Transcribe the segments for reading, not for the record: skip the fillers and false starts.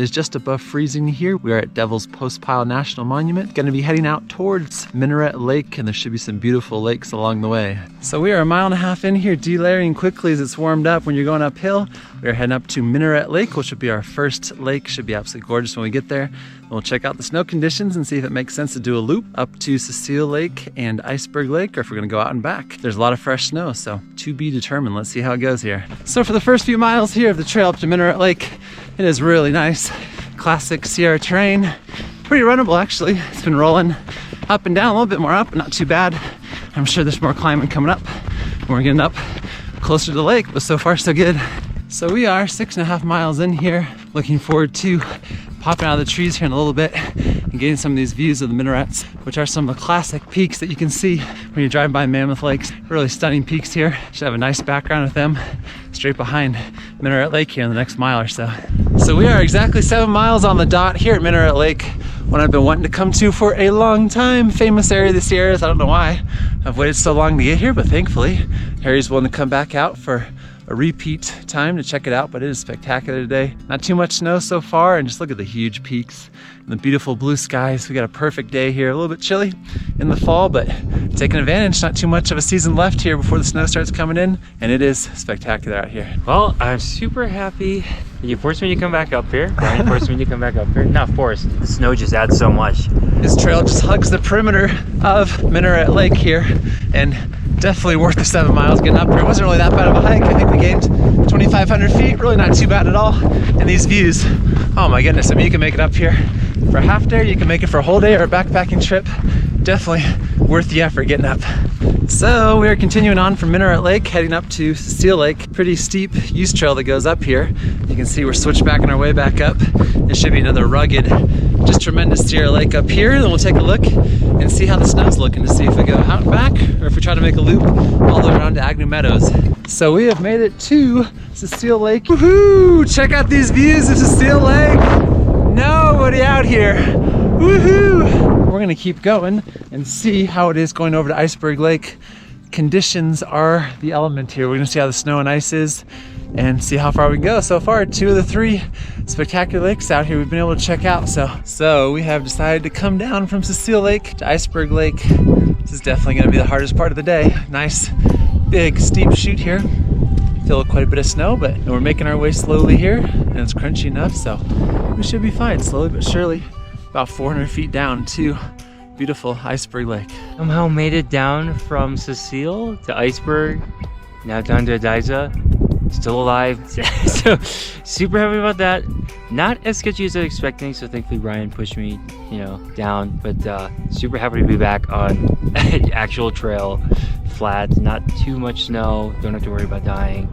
It is just above freezing here. We are at Devils Postpile National Monument. Going to be heading out towards Minaret Lake, and there should be some beautiful lakes along the way. So we are 1.5 miles in here, delayering quickly as it's warmed up when you're going uphill. We are heading up to Minaret Lake, which will be our first lake. Should be absolutely gorgeous when we get there. We'll check out the snow conditions and see if it makes sense to do a loop up to Cecile Lake and Iceberg Lake, or if we're gonna go out and back. There's a lot of fresh snow, so to be determined. Let's see how it goes here. So for the first few miles here of the trail up to Minaret Lake, it is really nice. Classic Sierra terrain. Pretty runnable actually. It's been rolling up and down, a little bit more up, but not too bad. I'm sure there's more climbing coming up. We're getting up closer to the lake, but so far so good. So we are 6.5 miles in here. Looking forward to popping out of the trees here in a little bit and getting some of these views of the minarets, which are some of the classic peaks that you can see when you drive by Mammoth Lakes. Really stunning peaks here. Should have a nice background with them straight behind Minaret Lake here in the next mile or so. So we are exactly 7 miles on the dot here at Minaret Lake, one I've been wanting to come to for a long time. Famous area of the Sierras. I don't know why I've waited so long to get here, but thankfully Harry's willing to come back out for a repeat time to check it out. But it is spectacular today. Not too much snow so far, and just look at the huge peaks and the beautiful blue skies. We got a perfect day here. A little bit chilly in the fall, but taking advantage. Not too much of a season left here before the snow starts coming in, and it is spectacular out here. Well, I'm super happy that you forced me to come back up here. Brian forced me to come back up here. Not forced, the snow just adds so much. This trail just hugs the perimeter of Minaret Lake here, and definitely worth the 7 miles getting up here. It wasn't really that bad of a hike. I think we gained 2,500 feet, really not too bad at all. And these views, oh my goodness. I mean, you can make it up here for a half day, you can make it for a whole day or a backpacking trip. Definitely worth the effort getting up. So we are continuing on from Minaret Lake, heading up to Cecile Lake. Pretty steep use trail that goes up here. You can see we're switchbacking our way back up. There should be another rugged, just tremendous Sierra Lake up here. Then we'll take a look and see how the snow's looking, to see if we go out and back or if we try to make a loop all the way around to Agnew Meadows. So we have made it to Cecile Lake. Woohoo! Check out these views of Cecile Lake. Nobody out here. Woohoo! We're gonna keep going and see how it is going over to Iceberg Lake. Conditions are the element here. We're gonna see how the snow and ice is and see how far we can go. So far, 2 of the 3 spectacular lakes out here we've been able to check out. So we have decided to come down from Cecile Lake to Iceberg Lake. This is definitely gonna be the hardest part of the day. Nice, big, steep chute here. Feel quite a bit of snow, but we're making our way slowly here, and it's crunchy enough, so we should be fine. Slowly but surely, about 400 feet down to beautiful Iceberg Lake. Somehow made it down from Cecile to Iceberg, now down to Ediza. Still alive. So super happy about that. Not as sketchy as I was expecting, so thankfully Brian pushed me, down, but super happy to be back on an actual trail, flat, not too much snow, don't have to worry about dying.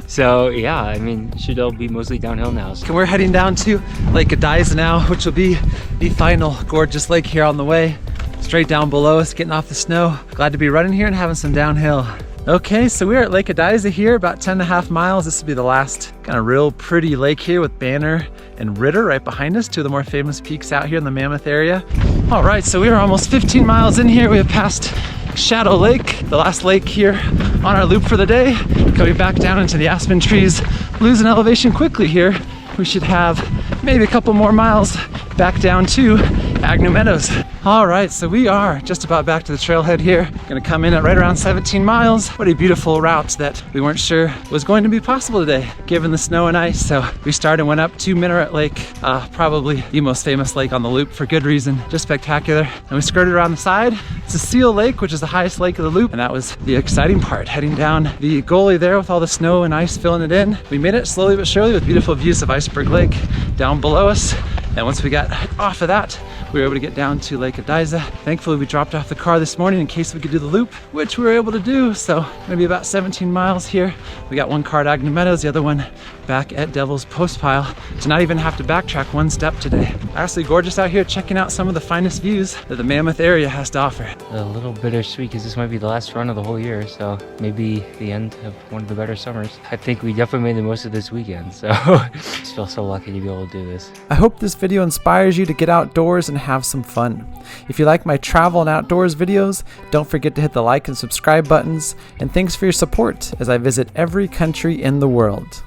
So yeah, I mean, it should all be mostly downhill now. So we're heading down to Lake Ediza now, which will be the final gorgeous lake here on the way. Straight down below us, getting off the snow. Glad to be running here and having some downhill. Okay, so we're at Lake Ediza here, about 10.5 miles. This will be the last kind of real pretty lake here with Banner and Ritter right behind us, 2 of the more famous peaks out here in the Mammoth area. All right, so we are almost 15 miles in here. We have passed Shadow Lake, the last lake here on our loop for the day. Coming back down into the aspen trees, losing elevation quickly here. We should have maybe a couple more miles back down to Agnew Meadows. All right, so we are just about back to the trailhead here. Gonna come in at right around 17 miles. What a beautiful route that we weren't sure was going to be possible today, given the snow and ice. So we started and went up to Minaret Lake, probably the most famous lake on the loop for good reason, just spectacular. And we skirted around the side, Cecile Lake, which is the highest lake of the loop. And that was the exciting part, heading down the gully there with all the snow and ice filling it in. We made it slowly but surely with beautiful views of Iceberg Lake down below us. And once we got off of that, we were able to get down to Lake Ediza. Thankfully, we dropped off the car this morning in case we could do the loop, which we were able to do. So maybe about 17 miles here. We got one car at Agnew Meadows, the other one back at Devils Postpile, to not even have to backtrack one step today. Absolutely gorgeous out here, checking out some of the finest views that the Mammoth area has to offer. A little bittersweet because this might be the last run of the whole year, so maybe the end of one of the better summers. I think we definitely made the most of this weekend, so I just feel so lucky to be able to do this. I hope this video inspires you to get outdoors and have some fun. If you like my travel and outdoors videos, don't forget to hit the like and subscribe buttons, and thanks for your support as I visit every country in the world.